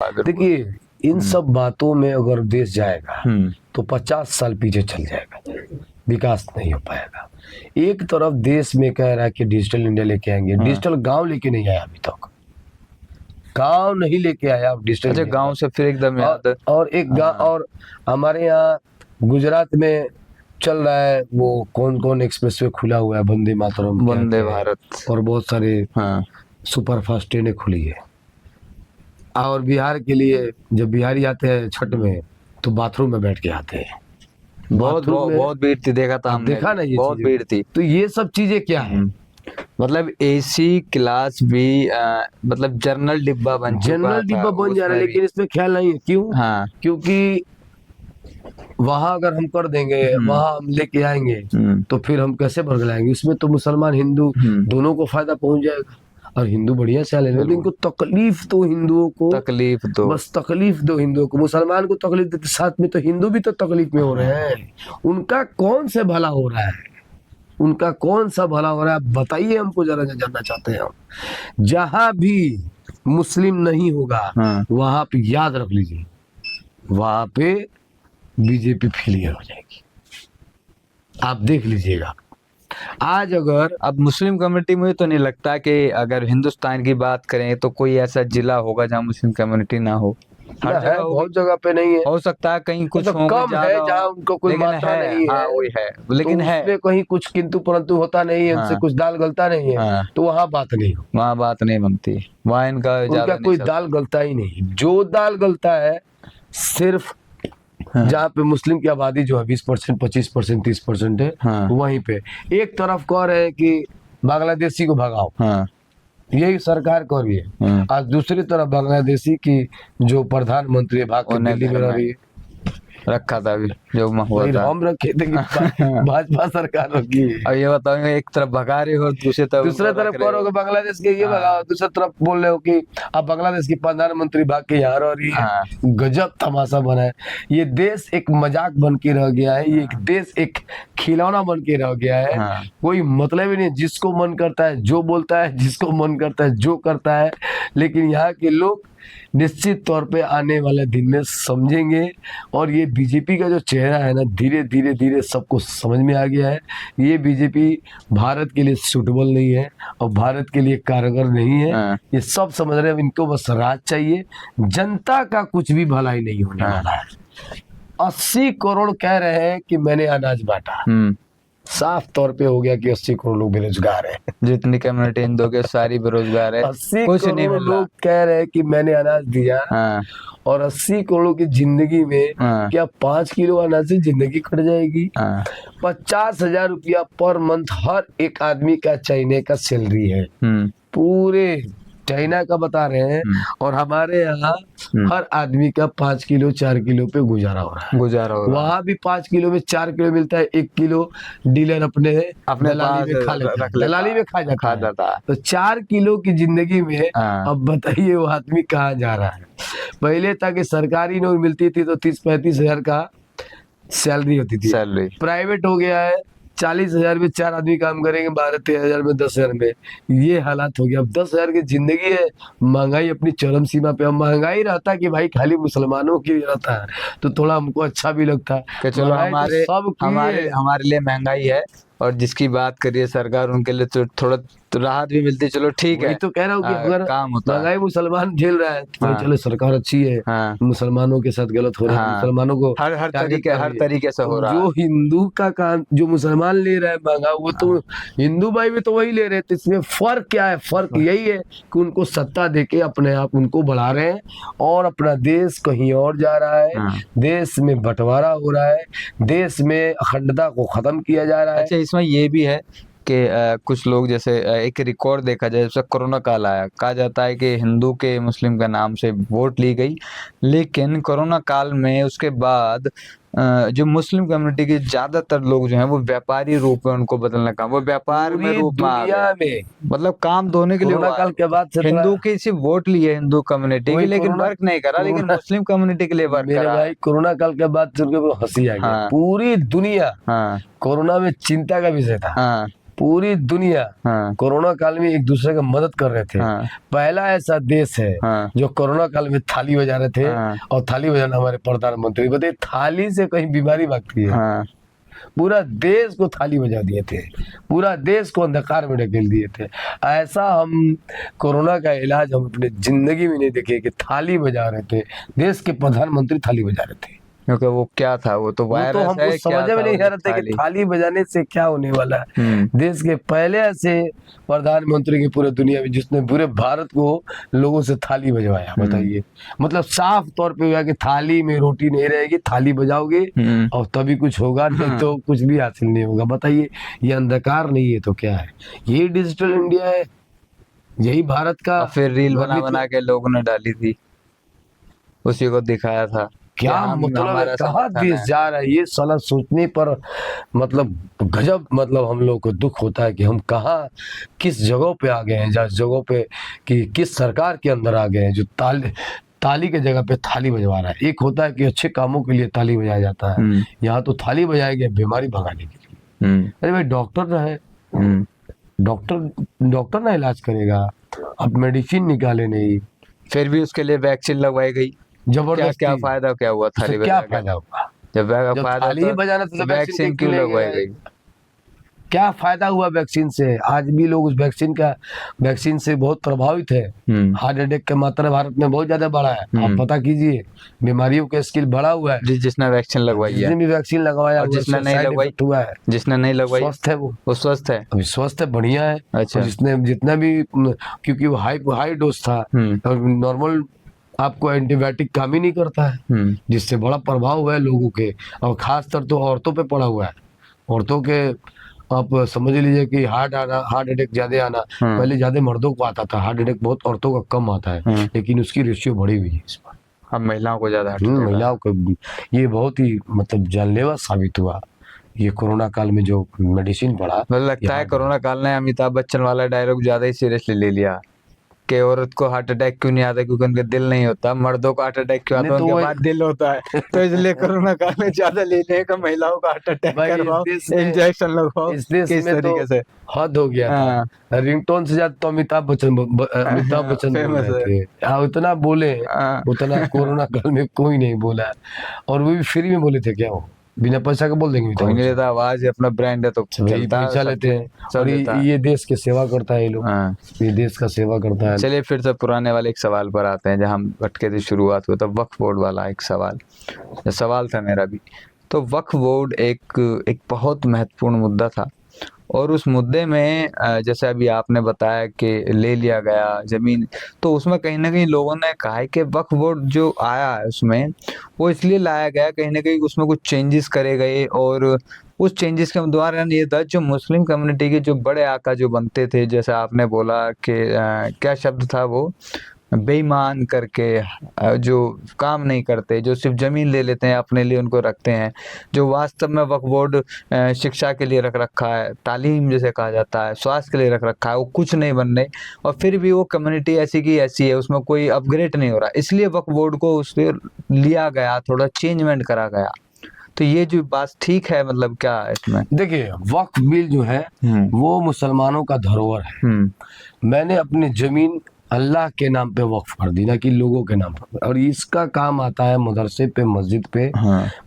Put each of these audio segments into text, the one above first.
बिल्कुल। देखिए इन सब बातों में अगर देश जाएगा तो 50 साल पीछे चल जाएगा, विकास नहीं हो पाएगा। एक तरफ देश में कह रहा है कि डिजिटल इंडिया लेके आएंगे, डिजिटल गांव लेके नहीं आया अभी तक, गांव नहीं लेके आया डिजिटल अच्छा, इंडिया। गांव से फिर एकदम याद। और एक गांव, और हमारे यहाँ गुजरात में चल रहा है वो कौन कौन एक्सप्रेसवे खुला हुआ है, वंदे मातरम, वंदे भारत, और बहुत सारे हाँ सुपर फास्ट ट्रेनें खुली है। और बिहार के लिए जब बिहारी आते हैं छठ में तो बाथरूम में बैठ के आते हैं, बहुत बाथरूम में। बहुत भीड़ थी, देखा था हमने, देखा ना ये बहुत चीजें? भीड़ थी। तो ये सब चीजें क्या है? मतलब एसी क्लास भी मतलब जनरल डिब्बा बन चुका जनरल था डिब्बा बन जा रहा है, उसमें भी। लेकिन इसमें ख्याल नहीं है क्यों? हाँ क्योंकि वहां अगर हम कर देंगे, वहां हम लेके आएंगे तो फिर हम कैसे बरगलाएंगे? उसमें तो मुसलमान हिंदू दोनों को फायदा पहुंच जाएगा, और हिंदू बढ़िया से ले, लेकिन इनको तकलीफ तो हिंदुओं को, तकलीफ तो बस तकलीफ दो हिंदुओं को। मुसलमान को तकलीफ देते साथ में तो हिंदू भी तो तकलीफ में हो रहे हैं। उनका कौन से भला हो रहा है? उनका कौन सा भला हो रहा है बताइए हमको, जरा जानना चाहते हैं हम। जहां भी मुस्लिम नहीं होगा वहां पे याद रख लीजिए, वहां पे बीजेपी फेलियर हो जाएगी, आप देख लीजिएगा। आज अगर अब मुस्लिम कम्युनिटी, मुझे तो नहीं लगता कि अगर हिंदुस्तान की बात करें तो कोई ऐसा जिला होगा जहाँ मुस्लिम कम्युनिटी ना हो। हर है, जगह बहुत जगह पे नहीं है, हो सकता है, कहीं कुछ मतलब होंगे कम है ज्यादा, जहाँ उनको कोई लेकिन मात्रा है, नहीं है। हाँ वही है, लेकिन तो है, उसमें कहीं कुछ किंतु परंतु होता नहीं है, उनसे हाँ, कुछ दाल गलता नहीं है, हाँ, तो वहाँ बात नहीं हो, वहाँ बात नहीं बनती, वहाँ इनका उनका ज्यादा नहीं कोई चलता। दाल गलता ही नहीं। जो दाल गलता है सिर्फ जहाँ पे मुस्लिम की आबादी जो है 20%, 25%, 30% है, वहीं पे एक तरफ कह रहे हैं कि बांग्लादेशी को भगाओ, यही सरकार कर रही है। आज दूसरी तरफ बांग्लादेशी की जो प्रधानमंत्री है भाग के दिल्ली में रह रही है। रखा था अभी जो हुआ था, हम रखे थे कि भाजपा सरकार रखी है। अब ये बताओ, एक तरफ भगा रहे हो, दूसरी तरफ करोगे बांग्लादेश के ये भगाओ, दूसरी तरफ बोल रहे हो कि अब बांग्लादेश की प्रधानमंत्री भाग के यहाँ रह रही है। गजब तमाशा बना है। ये देश एक मजाक बन के रह गया है, ये एक देश एक खिलौना बन के रह गया है। कोई मतलब ही नहीं, जिसको मन करता है जो बोलता है, जिसको मन करता है जो करता है। लेकिन यहाँ के लोग निश्चित तौर पे आने वाले दिन में समझेंगे, और ये बीजेपी का जो चेहरा है ना, धीरे धीरे धीरे सबको समझ में आ गया है। ये बीजेपी भारत के लिए सूटेबल नहीं है और भारत के लिए कारगर नहीं है। ये सब समझ रहे हैं, इनको बस राज चाहिए, जनता का कुछ भी भलाई नहीं होने वाला है। 80 करोड़ कह रहे हैं कि मैंने अनाज बांटा, साफ तौर पे हो गया कि 80 करोड़ लोग बेरोजगार है। जितनी कम्युनिटी हिंदू के सारी बेरोजगार है, 80 कुछ नहीं करोड़ मिल रहा। लोग कह रहे हैं कि मैंने अनाज दिया, और 80 करोड़ की जिंदगी में क्या 5 किलो अनाज से जिंदगी कट जाएगी? 50,000 रुपया पर मंथ हर एक आदमी का चाइना का सैलरी है, पूरे चाइना का बता रहे हैं। और हमारे यहाँ हर आदमी का 5 किलो 4 किलो पे गुजारा हो रहा है। वहाँ भी 5 किलो में 4 किलो मिलता है, 1 किलो डीलर अपने दलाली में खा लेता है, दलाली में खा जाता है। तो 4 किलो की जिंदगी में अब बताइए वो आदमी कहाँ जा रहा है? पहले था कि सरकारी नौकरी मिलती थी तो 30-35 हजार का सैलरी होती थी, प्राइवेट हो गया है 40,000 में 4 आदमी काम करेंगे, 12-13 हजार में 10,000 में, ये हालात हो गया। अब 10,000 की जिंदगी है, महंगाई अपनी चरम सीमा पे। अब महंगाई रहता कि भाई खाली मुसलमानों की रहता है तो थोड़ा हमको अच्छा भी लगता है, चलो हमारे लिए महंगाई है, और जिसकी बात करिए सरकार, उनके लिए तो थोड़ा राहत भी मिलती है। चलो ठीक है, तो कह रहा हूँ कि अगर महंगाई मुसलमान झेल रहा है तो चलो सरकार अच्छी है, मुसलमानों के साथ गलत हो रहा है, मुसलमानों को हर तरीके से हो रहा है। जो हिंदू का काम जो मुसलमान ले रहा है महंगा, वो तो हिंदू भाई भी तो वही ले रहे थे। इसमें फर्क क्या है? फर्क यही है कि उनको सत्ता देके अपने आप उनको बढ़ा रहे हैं, और अपना देश कहीं और जा रहा है, देश में बंटवारा हो रहा है, देश में अखंडता को खत्म किया जा रहा है। अच्छा, इसमें ये भी है कि कुछ लोग, जैसे एक रिकॉर्ड देखा जाए, जब कोरोना काल आया, कहा जाता है कि हिंदू के मुस्लिम का नाम से वोट ली गई, लेकिन कोरोना काल में उसके बाद जो मुस्लिम कम्युनिटी के ज्यादातर लोग जो हैं वो व्यापारी रूप में उनको बदलने का, वो व्यापार में रूप में आ गए, मतलब काम धोने के लिए। कोरोना काल के बाद हिंदू की सिर्फ वोट ली है हिंदू कम्युनिटी की, लेकिन वर्क नहीं करा, लेकिन मुस्लिम कम्युनिटी के लिए वर्क करा। भाई कोरोना काल के बाद हंसी आ गई। पूरी दुनिया कोरोना में चिंता का विषय था, पूरी दुनिया हाँ, कोरोना काल में एक दूसरे का मदद कर रहे थे। हाँ, पहला ऐसा देश है हाँ, जो कोरोना काल में थाली बजा रहे थे। हाँ, और थाली बजाना हमारे प्रधानमंत्री, बताइए थाली से कहीं बीमारी भागती है? हाँ, पूरा देश को थाली बजा दिए थे, पूरा देश को अंधकार में ढकेल दिए थे। ऐसा हम कोरोना का इलाज हम अपने जिंदगी में नहीं देखे कि थाली बजा रहे थे, देश के प्रधानमंत्री थाली बजा रहे थे। क्योंकि वो क्या था, वो तो वो तो वायरस हमको है, क्या समझ में था नहीं वो आ रहा था कि थाली बजाने से क्या होने वाला है। देश के पहले ऐसे प्रधानमंत्री की पूरे दुनिया में जिसने पूरे भारत को लोगों से थाली बजवाया, बताइए। मतलब साफ तौर पे हुआ कि थाली में रोटी नहीं रहेगी, थाली बजाओगे और तभी कुछ होगा, नहीं तो कुछ भी हासिल नहीं होगा। बताइए, ये अंधकार नहीं है तो क्या है? ये डिजिटल इंडिया है, यही भारत का। फिर रील बना बना के लोगों ने डाली थी, उसी को दिखाया था क्या मतलब है, कहाँ देश जा रहा है ये साला सोचने पर मतलब गजब, मतलब हम लोग को दुख होता है कि हम कहाँ किस जगह पे आ गए हैं, जिस जगह पे कि किस सरकार के अंदर आ गए हैं जो ताली के जगह पे थाली बजवा रहा है। एक होता है कि अच्छे कामों के लिए ताली बजाया जाता है, यहाँ तो थाली बजाया गया बीमारी भगाने के लिए। अरे भाई डॉक्टर रहे, डॉक्टर ना इलाज करेगा, अब मेडिसिन निकाले नहीं, फिर भी उसके लिए वैक्सीन लगवाई गई। जबरदस्ती। क्या फायदा क्या हुआ थाली क्या फायदा हुआ? जब फायदा थाली ही बजाना तो वैक्सीन क्यों लगवाई गई? क्या फायदा हुआ वैक्सीन से? आज भी लोग उस वैक्सीन से बहुत प्रभावित है। हार्ट अटैक का मात्रा भारत में बहुत ज्यादा बढ़ा है, आप पता कीजिए, बीमारियों का स्किल बढ़ा हुआ है। जिसने वैक्सीन लगवाई है, जिसने भी वैक्सीन लगवाया, जिसने नहीं लगवाई हुआ है, जिसने नहीं लगवाई स्वस्थ है, वो स्वस्थ है, अभी स्वस्थ है, बढ़िया है। अच्छा। जिसने जितना भी, क्योंकि वो हाई डोज था और नॉर्मल आपको एंटीबायोटिक काम ही नहीं करता है, जिससे बड़ा प्रभाव हुआ है लोगों के, और खासतर तो औरतों पे पड़ा हुआ है। औरतों के आप समझ लीजिए कि हार्ट अटैक ज्यादा आना, पहले ज्यादा मर्दों को आता था, हार्ट अटैक बहुत औरतों का कम आता है, लेकिन उसकी रेशियो बढ़ी हुई है इस बार। अब महिलाओं को ज्यादा, महिलाओं को ये बहुत ही मतलब जानलेवा साबित हुआ ये कोरोना काल में जो मेडिसिन पड़ा। मुझे लगता है कोरोना काल ने अमिताभ बच्चन वाला डायलॉग ज्यादा ही सीरियसली ले लिया कि औरत को हार्ट अटैक क्यों नहीं आता, क्योंकि उनके दिल नहीं होता। मर्दों को हार्ट अटैक क्यों आता है, उनके पास दिल होता है। तो इसलिए कोरोना काल में ज्यादा ले लेगा, महिलाओं का हार्ट अटैक करवाओ, इंजेक्शन लगवाओ। इस देश में तो हद हो गया था। रिंगटोन से ज्यादा तो अमिताभ बच्चन बोल रहे थे, उतना बोले उतना कोरोना काल में कोई नहीं बोला, और वो भी फ्री में बोले थे। क्या वो बिना पैसा का बोल देंगे? कोई नहीं देता, आवाज अपना ब्रांड है तो पैसा लेते हैं। और ये देश की सेवा करता है, ये लोग, ये देश का सेवा करता है। चलिए फिर से पुराने वाले एक सवाल पर आते हैं, जहाँ हम भटके थे, शुरुआत हुआ था वक्फ बोर्ड वाला एक सवाल था मेरा भी। तो वक्फ बोर्ड एक बहुत महत्वपूर्ण मुद्दा था, और उस मुद्दे में जैसे अभी आपने बताया कि ले लिया गया जमीन, तो उसमें कहीं ना कहीं लोगों ने कहा है कि वक्फ बोर्ड जो आया है उसमें वो इसलिए लाया गया, कहीं ना कहीं उसमें कुछ चेंजेस करे गए, और उस चेंजेस के द्वारा ये था जो मुस्लिम कम्युनिटी के जो बड़े आका जो बनते थे, जैसे आपने बोला कि क्या शब्द था वो, बेईमान करके, जो काम नहीं करते, जो सिर्फ जमीन ले लेते हैं अपने लिए, उनको रखते हैं, जो वास्तव में वक्फ बोर्ड शिक्षा के लिए रख रखा है, तालीम जैसे कहा जाता है, स्वास्थ्य के लिए रख रखा है, वो कुछ नहीं बन रहे, और फिर भी वो कम्युनिटी ऐसी की ऐसी है, उसमें कोई अपग्रेड नहीं हो रहा। इसलिए वक्फ बोर्ड को उससे लिया गया, थोड़ा चेंजमेंट करा गया। तो ये जो बात ठीक है, मतलब क्या है इसमें? देखिए, वक्फ बिल जो है वो मुसलमानों का धरोहर है। मैंने अपनी जमीन अल्लाह के नाम पे वक्फ कर दी, ना कि लोगों के नाम पर, और इसका काम आता है मदरसे पे, मस्जिद पे,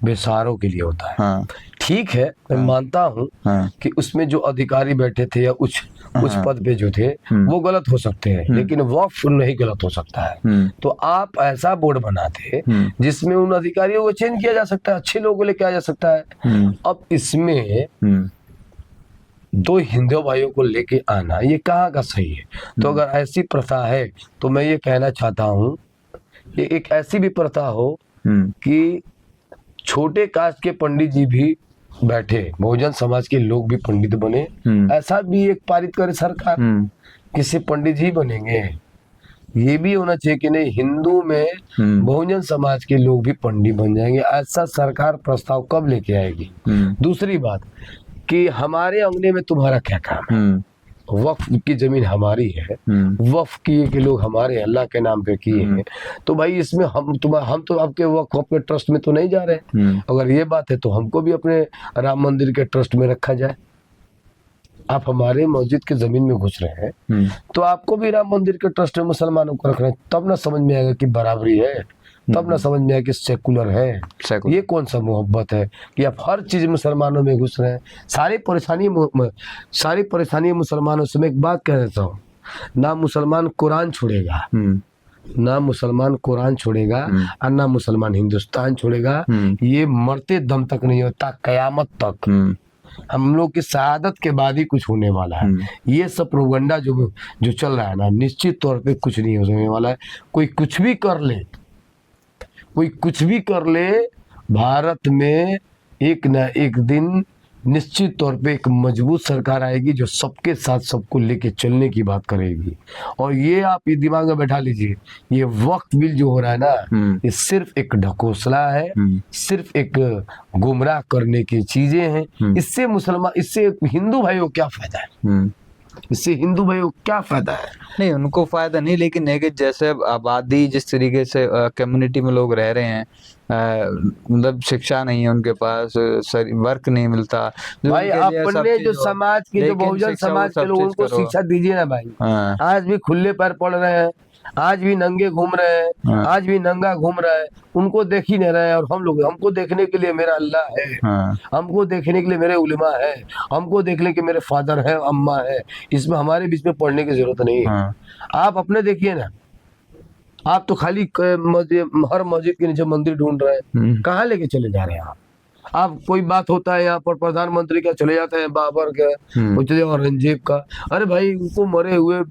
बेसहारों के लिए होता है। ठीक है, मैं मानता हूँ कि उसमें जो अधिकारी बैठे थे या उस पद पे जो थे वो गलत हो सकते हैं, लेकिन वक्फ नहीं गलत हो सकता है। तो आप ऐसा बोर्ड बनाते जिसमें उन अधिकारियों को चेंज किया जा सकता है, अच्छे लोगों को लेके आ जा सकता है। अब इसमें दो हिंदू भाइयों को लेके आना ये कहाँ का सही है? तो अगर ऐसी प्रथा है तो मैं ये कहना चाहता हूँ कि एक ऐसी भी प्रथा हो कि छोटे कास्ट के पंडित जी भी बैठे, बहुजन समाज के लोग भी पंडित बने, ऐसा भी एक पारित करे सरकार। किसी पंडित जी बनेंगे, ये भी होना चाहिए कि नहीं हिंदू में बहुजन समाज के लोग भी पंडित बन जाएंगे। ऐसा सरकार प्रस्ताव कब लेके आएगी? दूसरी बात कि हमारे अंगने में तुम्हारा क्या काम है? वक्फ की जमीन हमारी है, वक्फ किए के लोग हमारे अल्लाह के नाम पे किए हैं, तो भाई इसमें हम तो आपके वक्फ अपने ट्रस्ट में तो नहीं जा रहे। अगर ये बात है तो हमको भी अपने राम मंदिर के ट्रस्ट में रखा जाए। आप हमारे मस्जिद के जमीन में घुस रहे हैं, तो आपको भी राम मंदिर के ट्रस्ट में मुसलमानों को रख रहे हैं, तब ना समझ में आएगा कि बराबरी है, तब ना समझ में आएगा कि सेकुलर है। ये कौन सा मोहब्बत है कि आप हर चीज मुसलमानों में घुस रहे हैं। सारी परेशानी मुसलमानों से। मैं एक बात कह देता हूँ, ना मुसलमान कुरान छोड़ेगा, ना मुसलमान कुरान छोड़ेगा और ना मुसलमान हिंदुस्तान छोड़ेगा। ये मरते दम तक नहीं होता, कयामत तक। हम लोग की शहादत के बाद ही कुछ होने वाला है। ये सब प्रोपगंडा जो चल रहा है ना, निश्चित तौर पे कुछ नहीं होने वाला है। कोई कुछ भी कर ले, भारत में एक न एक दिन निश्चित तौर पे एक मजबूत सरकार आएगी जो सबके साथ सबको लेके चलने की बात करेगी। और ये आप ये दिमाग में बैठा लीजिए, ये वक्त बिल जो हो रहा है ना, ये सिर्फ एक ढकोसला है, सिर्फ एक गुमराह करने की चीजें हैं। इससे हिंदू भाइयों को क्या फायदा है? इससे हिंदू भाइयों को क्या फायदा है? नहीं, उनको फायदा नहीं, लेकिन है कि जैसे अब आबादी जिस तरीके से कम्युनिटी में लोग रह रहे हैं, मतलब शिक्षा नहीं है उनके पास, वर्क नहीं मिलता। भाई अपने जो समाज के, जो बहुजन समाज के लोगों को शिक्षा दीजिए ना भाई। आज भी खुले पैर पड़ रहे हैं, आज भी नंगे घूम रहे हैं, आज भी नंगा घूम रहा है, उनको देख ही नहीं रहे हैं। और हमको देखने के लिए मेरा अल्लाह है, हमको देखने के लिए मेरे उलेमा है, हमको देखने के मेरे फादर है, अम्मा है। इसमें हमारे बीच में पढ़ने की जरूरत नहीं है। आप अपने देखिए ना, आप तो खाली हर मस्जिद के नीचे मंदिर ढूंढ रहे हैं, कहाँ लेके चले जा रहे हैं आप? कोई बात होता है यहाँ पर प्रधानमंत्री का, चले जाते हैं बाबर का, औरंगजेब का। अरे भाई, उनको मरे हुए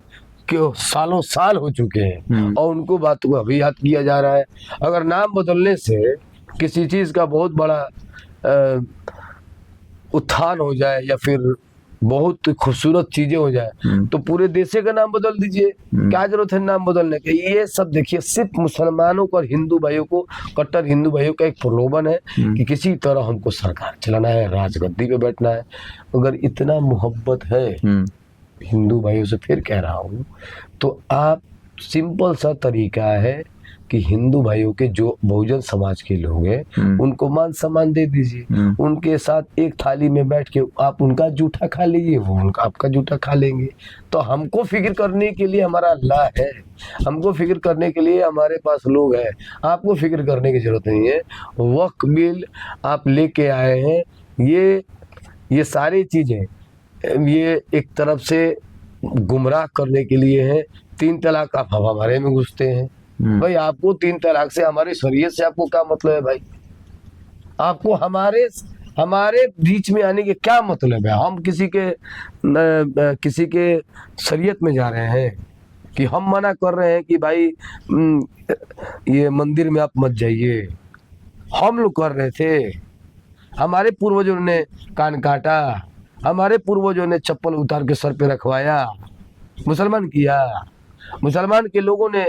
सालों साल हो चुके हैं और उनको बात को अभी याद किया जा रहा है। अगर नाम बदलने से किसी चीज का बहुत बड़ा उत्थान हो जाए या फिर बहुत खूबसूरत चीजें हो जाए तो पूरे देश का नाम बदल दीजिए। क्या जरूरत है नाम बदलने की? ये सब देखिए सिर्फ मुसलमानों को और हिंदू भाइयों को, कट्टर हिंदू भाइयों का एक प्रलोभन है कि किसी तरह हमको सरकार चलाना है, राजगद्दी पे बैठना है। अगर इतना मोहब्बत है हिंदू भाइयों से, फिर कह रहा हूँ, तो आप सिंपल सा तरीका है कि हिंदू भाइयों के जो बहुजन समाज के लोग हैं उनको मान सम्मान दे दीजिए। उनके साथ एक थाली में बैठ के आप उनका जूठा खा लीजिए, वो उनका आपका जूठा खा लेंगे। तो हमको फिक्र करने के लिए हमारा अल्लाह है, हमको फिक्र करने के लिए हमारे पास लोग हैं, आपको फिक्र करने की जरूरत नहीं है। वक्फ बिल आप लेके आए हैं, ये सारी चीजें ये एक तरफ से गुमराह करने के लिए है। 3 तलाक आप हमारे में घुसते हैं भाई। आपको 3 तलाक से, हमारे शरीयत से आपको क्या मतलब है भाई? आपको हमारे बीच में आने के क्या मतलब है? हम किसी के शरीयत में जा रहे हैं कि हम मना कर रहे हैं कि भाई ये मंदिर में आप मत जाइए। हम लोग कर रहे थे, हमारे पूर्वजों ने कान काटा, हमारे पूर्वजों ने चप्पल उतार के सर पे रखवाया, मुसलमान किया। मुसलमान के लोगों ने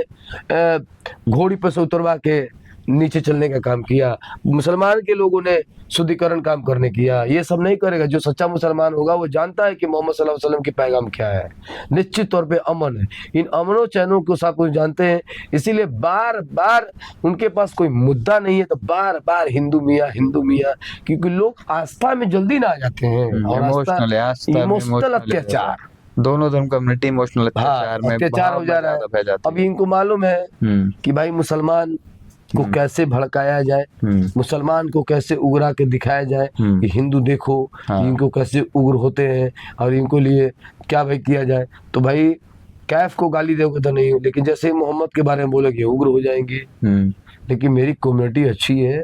घोड़ी पर से उतरवा के नीचे चलने का काम किया। मुसलमान के लोगों ने शुद्धिकरण काम करने किया। ये सब नहीं करेगा। जो सच्चा मुसलमान होगा वो जानता है कि मोहम्मद सल्लल्लाहु अलैहि वसल्लम की पैगाम क्या है। निश्चित तौर पे अमन है। इन अमनों चैनों को सब कुछ जानते हैं, इसीलिए बार बार उनके पास कोई मुद्दा नहीं है तो बार बार हिंदू मियाँ, क्योंकि लोग आस्था में जल्दी ना आ जाते हैं। और इमोशनल अत्याचार, दोनों धर्म कम्युनिटी इमोशनल अत्याचार हो जा रहा है। अभी इनको मालूम है कि भाई मुसलमान को कैसे भड़काया जाए, मुसलमान को कैसे उगरा के दिखाया जाए कि हिंदू देखो इनको कैसे उग्र होते हैं और इनको लिए क्या भाई किया जाए। तो भाई कैफ को गाली दोगे तो नहीं, लेकिन जैसे मोहम्मद के बारे में बोलोगे उग्र हो जाएंगे। लेकिन मेरी कम्युनिटी अच्छी है,